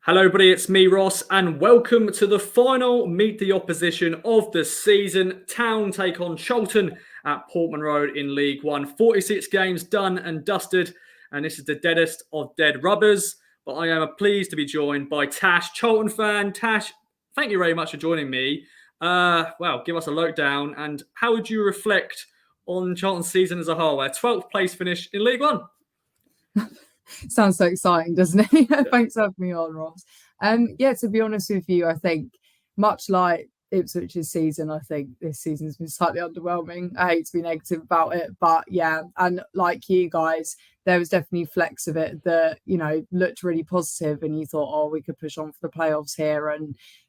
Hello, everybody. It's me, Ross, and welcome to the final Meet the Opposition of the season. Town take on Charlton at Portman Road in League One. 46 games done and dusted, and this is the deadest of dead rubbers. But I am pleased to be joined by Tash, Charlton fan. Tash, thank you very much for joining me. Give us a lowdown, and how would you reflect on Charlton's season as a whole? A 12th place finish in League One. Sounds so exciting, doesn't it? Thanks for having me on, Ross. To be honest with you, I think much like Ipswich's season, I think this season's been slightly underwhelming. I hate to be negative about it, but yeah, and like you guys, there was definitely flecks of it that, looked really positive and you thought, oh, we could push on for the playoffs here.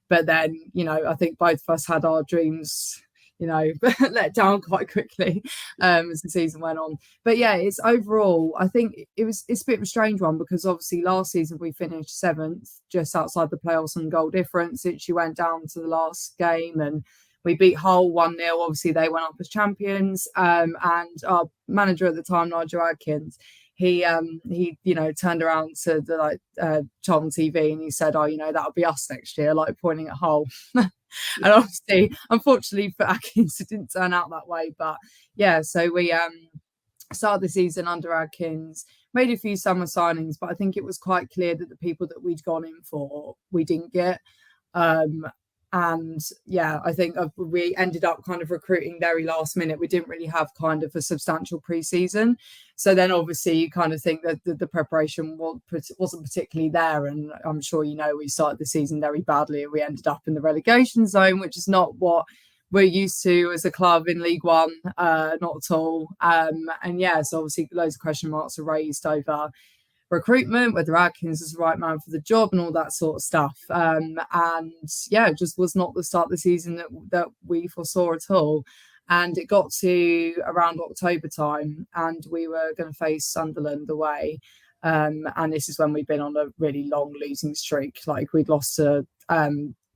But then, I think both of us had our dreams let down quite quickly as the season went on. But yeah, it's overall, I think it's a bit of a strange one because obviously last season we finished 7th, just outside the playoffs on goal difference. She went down to the last game and we beat Hull 1-0. Obviously they went up as champions. And our manager at the time, Nigel Adkins, he turned around to the Charlton TV and he said, that'll be us next year, like pointing at Hull. And obviously, unfortunately for Adkins, it didn't turn out that way. But yeah, so we started the season under Adkins, made a few summer signings, but I think it was quite clear that the people that we'd gone in for, we didn't get. And yeah, I think we ended up kind of recruiting very last minute. We didn't really have kind of a substantial pre-season. So then obviously you kind of think that the preparation wasn't particularly there. And I'm sure, we started the season very badly and we ended up in the relegation zone, which is not what we're used to as a club in League One, not at all. So obviously loads of question marks are raised over recruitment, whether Adkins is the right man for the job and all that sort of stuff. It just was not the start of the season that we foresaw at all. And it got to around October time and we were going to face Sunderland away. And this is when we'd been on a really long losing streak. Like we'd lost to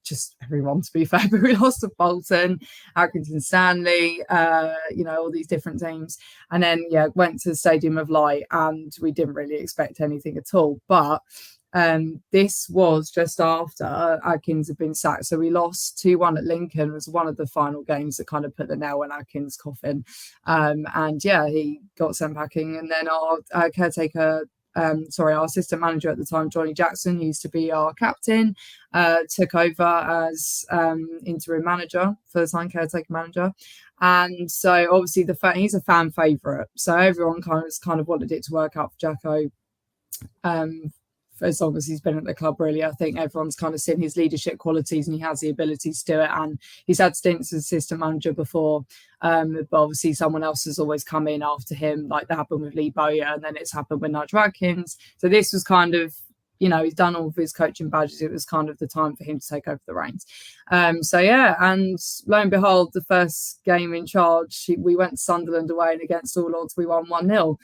just everyone, to be fair, but we lost to Bolton, Accrington Stanley, all these different teams. And then, went to the Stadium of Light and we didn't really expect anything at all. But this was just after Adkins had been sacked. So we lost 2-1 at Lincoln. It was one of the final games that kind of put the nail in Adkins' coffin. He got sent packing. And then our caretaker, our assistant manager at the time, Johnny Jackson, used to be our captain, took over as interim manager for the time, caretaker manager. And so obviously he's a fan favourite. So everyone kind of wanted it to work out for Jacko for as long as he's been at the club, really. I think everyone's kind of seen his leadership qualities and he has the ability to do it. And he's had stints as assistant manager before. But obviously someone else has always come in after him, like that happened with Lee Bowyer, and then it's happened with Nigel Adkins. So this was kind of, he's done all of his coaching badges. It was kind of the time for him to take over the reins. And lo and behold, the first game in charge, we went to Sunderland away and against all odds, we won 1-0.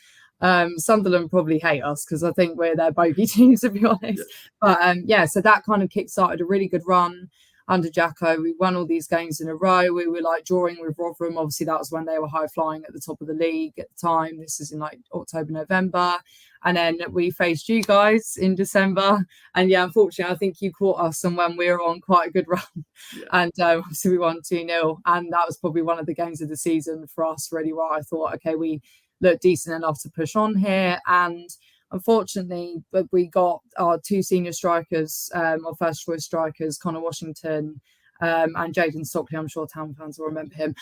Sunderland probably hate us because I think we're their bogey team, to be honest. But so that kind of kick-started a really good run under Jacko. We won all these games in a row. We were like drawing with Rotherham. Obviously, that was when they were high-flying at the top of the league at the time. This is in like October, November. And then we faced you guys in December. And unfortunately, I think you caught us and when we were on quite a good run. Yeah. And obviously we won 2-0. And that was probably one of the games of the season for us, really, where I thought, okay, we look decent enough to push on here. And unfortunately, we got our 2 senior strikers, our first choice strikers, Connor Washington and Jayden Stockley. I'm sure Town fans will remember him.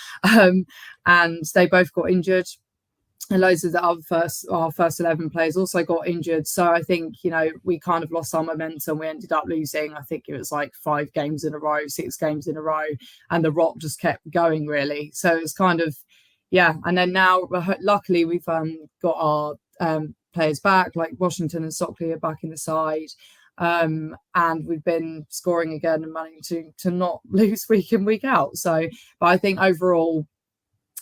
And they both got injured. And loads of our first 11 players also got injured. So I think, we kind of lost our momentum. We ended up losing, I think it was like 5 games in a row, 6 games in a row. And the rot just kept going, really. So it's kind of, and then now, luckily, we've got our players back, like Washington and Stockley are back in the side. And we've been scoring again and managing to not lose week in, week out. So, but I think overall,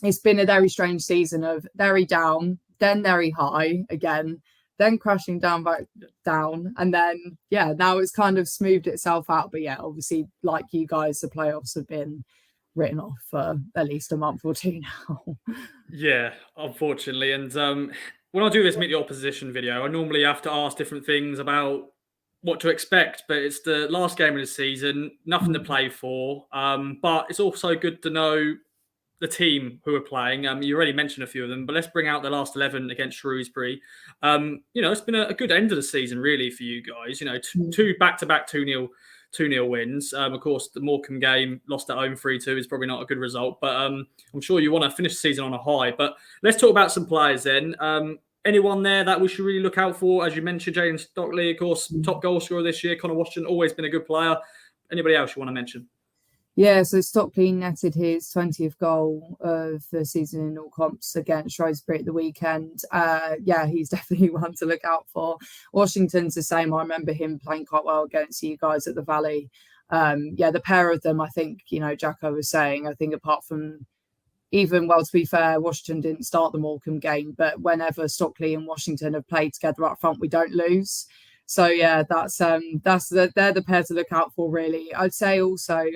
it's been a very strange season of very down, then very high again, then crashing down, back down. And then, now it's kind of smoothed itself out. But obviously, like you guys, the playoffs have been written off for at least a month or 2 now. Yeah, unfortunately. And when I do this Meet the Opposition video, I normally have to ask different things about what to expect, but it's the last game of the season, nothing to play for. But it's also good to know the team who are playing. You already mentioned a few of them, but let's bring out the last 11 against Shrewsbury. It's been a good end of the season, really, for you guys. Two back-to-back 2-0 wins. Of course, the Morecambe game lost at home 3-2 is probably not a good result, but I'm sure you want to finish the season on a high. But let's talk about some players then. Anyone there that we should really look out for? As you mentioned, Jaden Stockley, of course, top goal scorer this year. Connor Washington, always been a good player. Anybody else you want to mention? Yeah, so Stockley netted his 20th goal of the season in all comps against Shrewsbury at the weekend. He's definitely one to look out for. Washington's the same. I remember him playing quite well against you guys at the Valley. The pair of them, I think, Jacko was saying, I think apart from to be fair, Washington didn't start the Morecambe game, but whenever Stockley and Washington have played together up front, we don't lose. So yeah, they're the pair to look out for, really. I'd say also,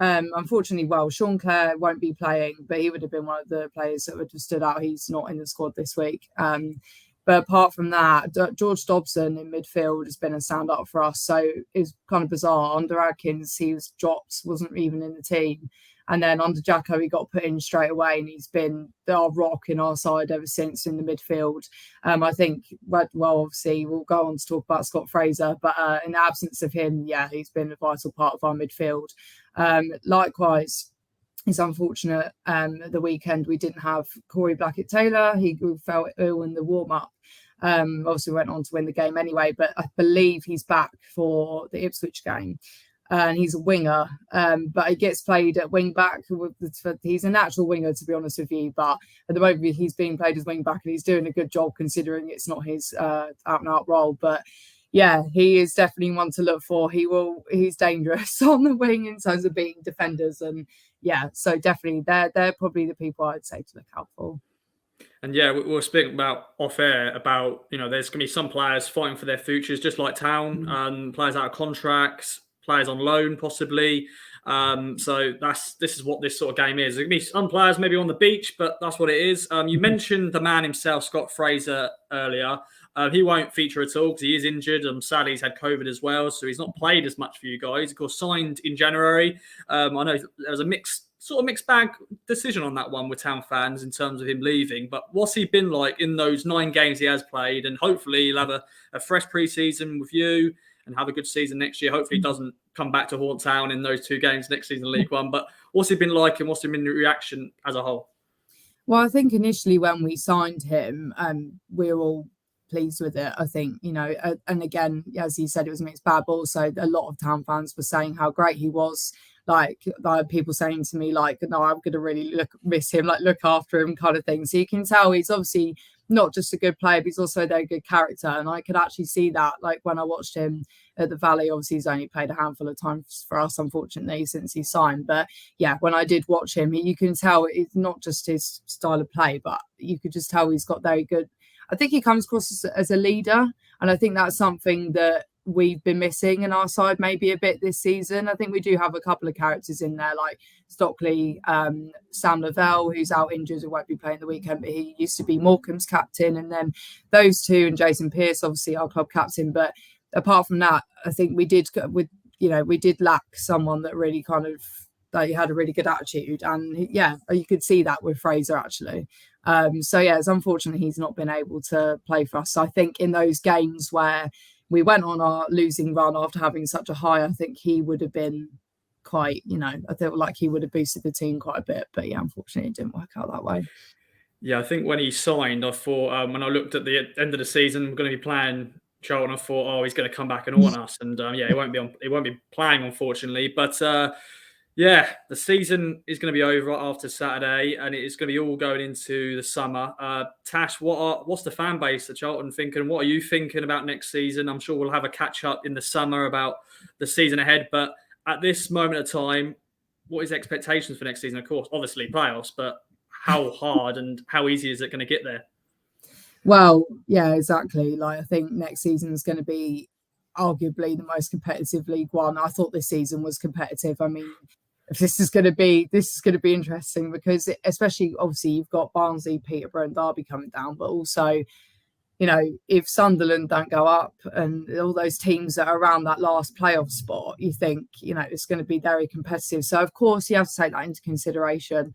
unfortunately, Sean Clare won't be playing, but he would have been one of the players that would have stood out. He's not in the squad this week. But apart from that, George Dobson in midfield has been a standout for us. So it's kind of bizarre. Under Adkins, he was dropped, wasn't even in the team. And then under Jacko, he got put in straight away, and he's been our rock in our side ever since in the midfield. I think, obviously, we'll go on to talk about Scott Fraser, but in the absence of him, he's been a vital part of our midfield. Likewise, it's unfortunate the weekend we didn't have Corey Blackett-Taylor. He felt ill in the warm-up. Obviously, went on to win the game anyway, but I believe he's back for the Ipswich game. And he's a winger, but he gets played at wing back. He's a natural winger, to be honest with you, but at the moment he's being played as wing back, and he's doing a good job considering it's not his out-and-out role. But yeah, he is definitely one to look for. He's dangerous on the wing in terms of beating defenders, and so definitely they're probably the people I'd say to look out for. And yeah, we'll speak about off air about there's going to be some players fighting for their futures, just like Town, players out of contracts, players on loan, possibly. So this is what this sort of game is. There's going to be some players maybe on the beach, but that's what it is. You mentioned the man himself, Scott Fraser, earlier. He won't feature at all because he is injured. Sadly, he's had COVID as well, so he's not played as much for you guys. Of course, signed in January. I know there was a mixed bag decision on that one with Town fans in terms of him leaving. But what's he been like in those 9 games he has played? And hopefully he'll have a fresh pre-season with you and have a good season next year. Hopefully he doesn't come back to haunt Town in those 2 games next season in League One. But what's he been like, and what's been the reaction as a whole? Well, I think initially when we signed him, we were all pleased with it. I think, and again, as you said, it was a mixed bag. But also, a lot of Town fans were saying how great he was. Like people saying to me, like, no, I'm going to really miss him, like look after him kind of thing. So you can tell he's obviously not just a good player, but he's also a very good character. And I could actually see that, like when I watched him at the Valley. Obviously, he's only played a handful of times for us, unfortunately, since he signed. But yeah, when I did watch him, you can tell it's not just his style of play, but you could just tell he's got very good. I think he comes across as a leader. And I think that's something that we've been missing in our side maybe a bit this season. I think we do have a couple of characters in there like Stockley, Sam Lavelle, who's out injured and won't be playing the weekend, but he used to be Morecambe's captain. And then those two and Jason Pearce, obviously our club captain. But apart from that, I think we did lack someone that really kind of had a really good attitude. And you could see that with Fraser actually. It's unfortunate he's not been able to play for us. So I think in those games where we went on our losing run after having such a high, I think he would have been quite, I feel like he would have boosted the team quite a bit. But unfortunately, it didn't work out that way. Yeah, I think when he signed, I thought when I looked at the end of the season, we're going to be playing Charlton, I thought, he's going to come back and haunt us. And he won't be playing, unfortunately. But the season is going to be over after Saturday, and it is going to be all going into the summer. Tash, what's the fan base at Charlton thinking? What are you thinking about next season? I'm sure we'll have a catch up in the summer about the season ahead. But at this moment of time, what is expectations for next season? Of course, obviously playoffs, but how hard and how easy is it going to get there? Well, yeah, exactly. Like I think next season is going to be arguably the most competitive League One. I thought this season was competitive. I mean, this is going to be interesting because especially obviously you've got Barnsley, Peterborough and Derby coming down, but also if Sunderland don't go up and all those teams that are around that last playoff spot, you think, it's going to be very competitive. So, of course, you have to take that into consideration.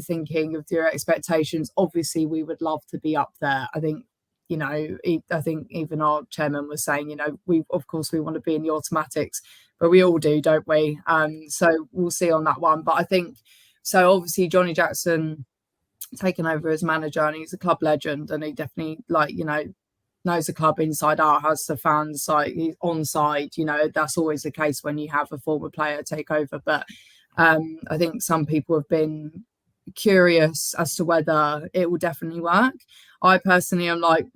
Thinking of your expectations, obviously, we would love to be up there. I think, I think even our chairman was saying, we want to be in the automatics, but we all do, don't we? So we'll see on that one. But I think, so obviously, Johnny Jackson taken over as manager, and he's a club legend, and he definitely knows the club inside out, has the fans he's on side. That's always the case when you have a former player take over. But I think some people have been curious as to whether it will definitely work. I personally am like,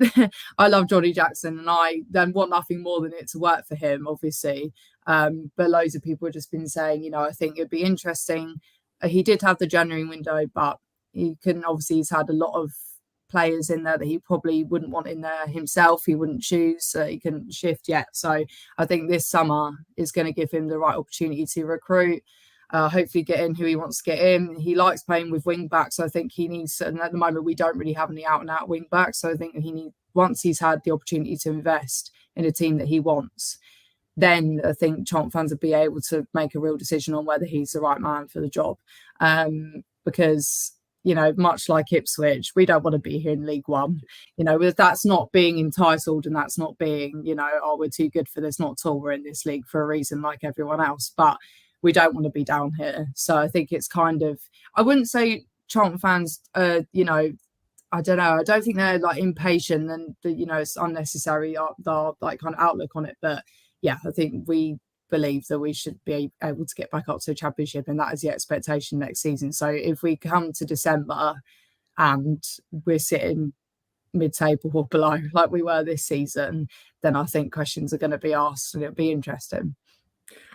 I love Johnny Jackson, and I then want nothing more than it to work for him, obviously. But loads of people have just been saying, I think it'd be interesting. He did have the January window, but he couldn't. Obviously, he's had a lot of players in there that he probably wouldn't want in there himself. He wouldn't choose. He couldn't shift yet. So I think this summer is going to give him the right opportunity to recruit. Hopefully get in who he wants to get in. He likes playing with wing backs. So I think he needs, and at the moment we don't really have any out and out wing backs. So I think once he's had the opportunity to invest in a team that he wants, then I think Charlton fans will be able to make a real decision on whether he's the right man for the job. Because, much like Ipswich, we don't want to be here in League One. That's not being entitled, and that's not being, we're too good for this. Not at all. We're in this league for a reason, like everyone else. But we don't want to be down here. So I think it's kind of, I wouldn't say Charlton fans, I don't know. I don't think they're impatient and, it's unnecessary, the kind of outlook on it. But yeah, I think we believe that we should be able to get back up to a championship, and that is the expectation next season. So if we come to December and we're sitting mid-table or below like we were this season, then I think questions are going to be asked, and it'll be interesting.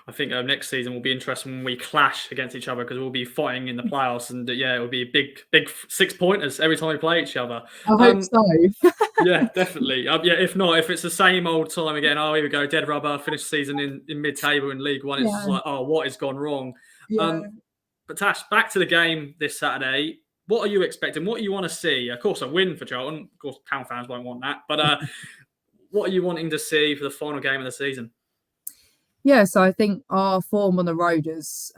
I think next season will be interesting when we clash against each other, because we'll be fighting in the playoffs, and it will be big 6 pointers every time we play each other. I hope so. Yeah, definitely. If not, if it's the same old time again, here we go, dead rubber, finish the season in mid-table in League One. It's just like, what has gone wrong? Yeah. But Tash, back to the game this Saturday. What are you expecting? What do you want to see? Of course, a win for Charlton. Of course, Town fans won't want that. But what are you wanting to see for the final game of the season? Yeah, so I think our form on the road has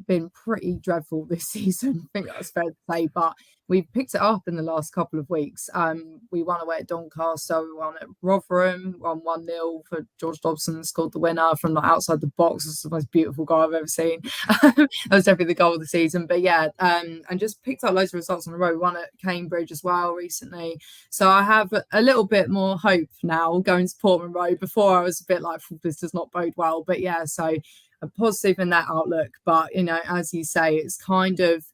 been pretty dreadful this season. I think that's fair to say, but we've picked it up in the last couple of weeks. We won away at Doncaster, we won at Rotherham, won 1-0 for George Dobson, scored the winner from outside the box. It's the most beautiful goal I've ever seen. That was definitely the goal of the season. But yeah, and just picked up loads of results on the road. We won at Cambridge as well recently. So I have a little bit more hope now going to Portman Road. Before I was a bit like, this does not bode well. But yeah, so I'm positive in that outlook. But, as you say, it's kind of,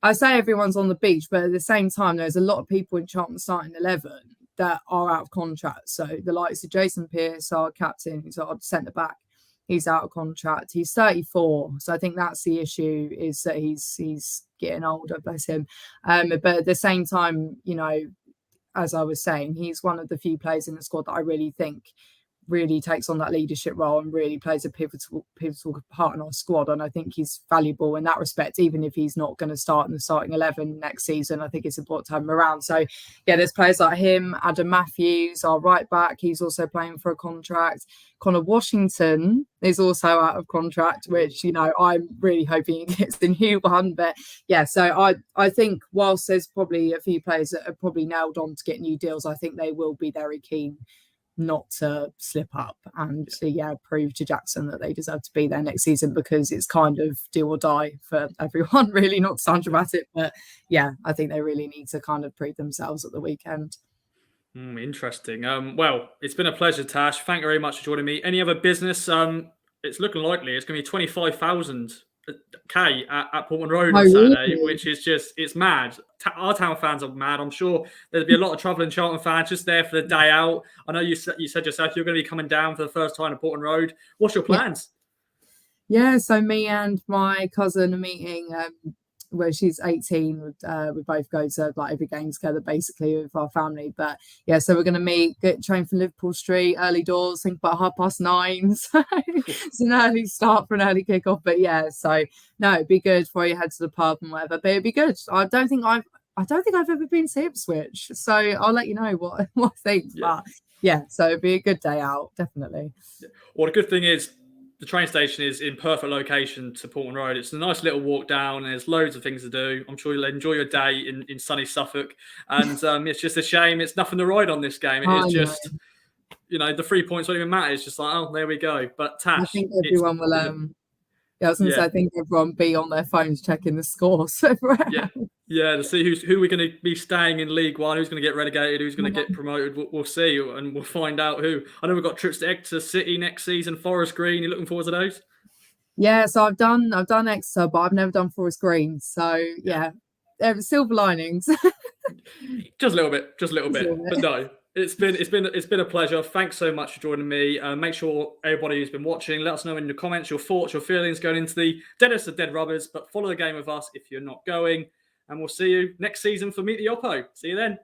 I say everyone's on the beach, but at the same time, there's a lot of people in Charlton starting 11 that are out of contract. So the likes of Jason Pearce, our captain, who's our centre back, he's out of contract. He's 34. So I think that's the issue, is that he's getting older, bless him. But at the same time, as I was saying, he's one of the few players in the squad that I really think really takes on that leadership role and really plays a pivotal part in our squad. And I think he's valuable in that respect, even if he's not going to start in the starting 11 next season. I think it's important to have him around. So yeah, there's players like him. Adam Matthews, our right back, he's also playing for a contract. Connor Washington is also out of contract, which, I'm really hoping he gets the new one. But yeah, so I think whilst there's probably a few players that are probably nailed on to get new deals, I think they will be very keen not to slip up and to prove to Jackson that they deserve to be there next season, because it's kind of do or die for everyone, really, not to sound dramatic, but yeah, I think they really need to kind of prove themselves at the weekend. Interesting. Well, it's been a pleasure, Tash. Thank you very much for joining me. Any other business? It's looking likely it's going to be 25,000 at Portman Road on Saturday, really? Which is just, it's mad. Our Town fans are mad. I'm sure there'll be a lot of travelling Charlton fans just there for the day out. I know you said yourself you're going to be coming down for the first time at Portman Road. What's your plans? Yeah, so me and my cousin are meeting where she's 18. We both go to every game together basically with our family. But yeah, so we're going to get train from Liverpool Street, early doors, think about 9:30. So it's an early start for an early kickoff. But yeah, so no, it'd be good before you head to the pub and whatever. But it'd be good. I don't think I don't think I've ever been to Ipswich, so I'll let you know what I think. Yeah. But yeah, so it'd be a good day out, definitely. Well, the good thing is the train station is in perfect location to Portman Road. It's a nice little walk down. There's loads of things to do. I'm sure you'll enjoy your day in sunny Suffolk. And it's just a shame it's nothing to ride on this game. It is just, the 3 points don't even matter. It's just like, oh, there we go. But Tash, I think everyone will. Yeah, I was going to say, I think everyone be on their phones checking the scores. Yeah, to see who we're going to be staying in League One, who's going to get relegated, who's going to get promoted. We'll see, and we'll find out who. I know we've got trips to Exeter City next season, Forest Green. You looking forward to those? Yeah, so I've done Exeter, but I've never done Forest Green. So yeah, silver linings. Just a little bit. But no, it's been a pleasure. Thanks so much for joining me. Make sure everybody who's been watching, let us know in the comments your thoughts, your feelings going into the deadest of dead rubbers. But follow the game with us if you're not going. And we'll see you next season for Meet the Oppo. See you then.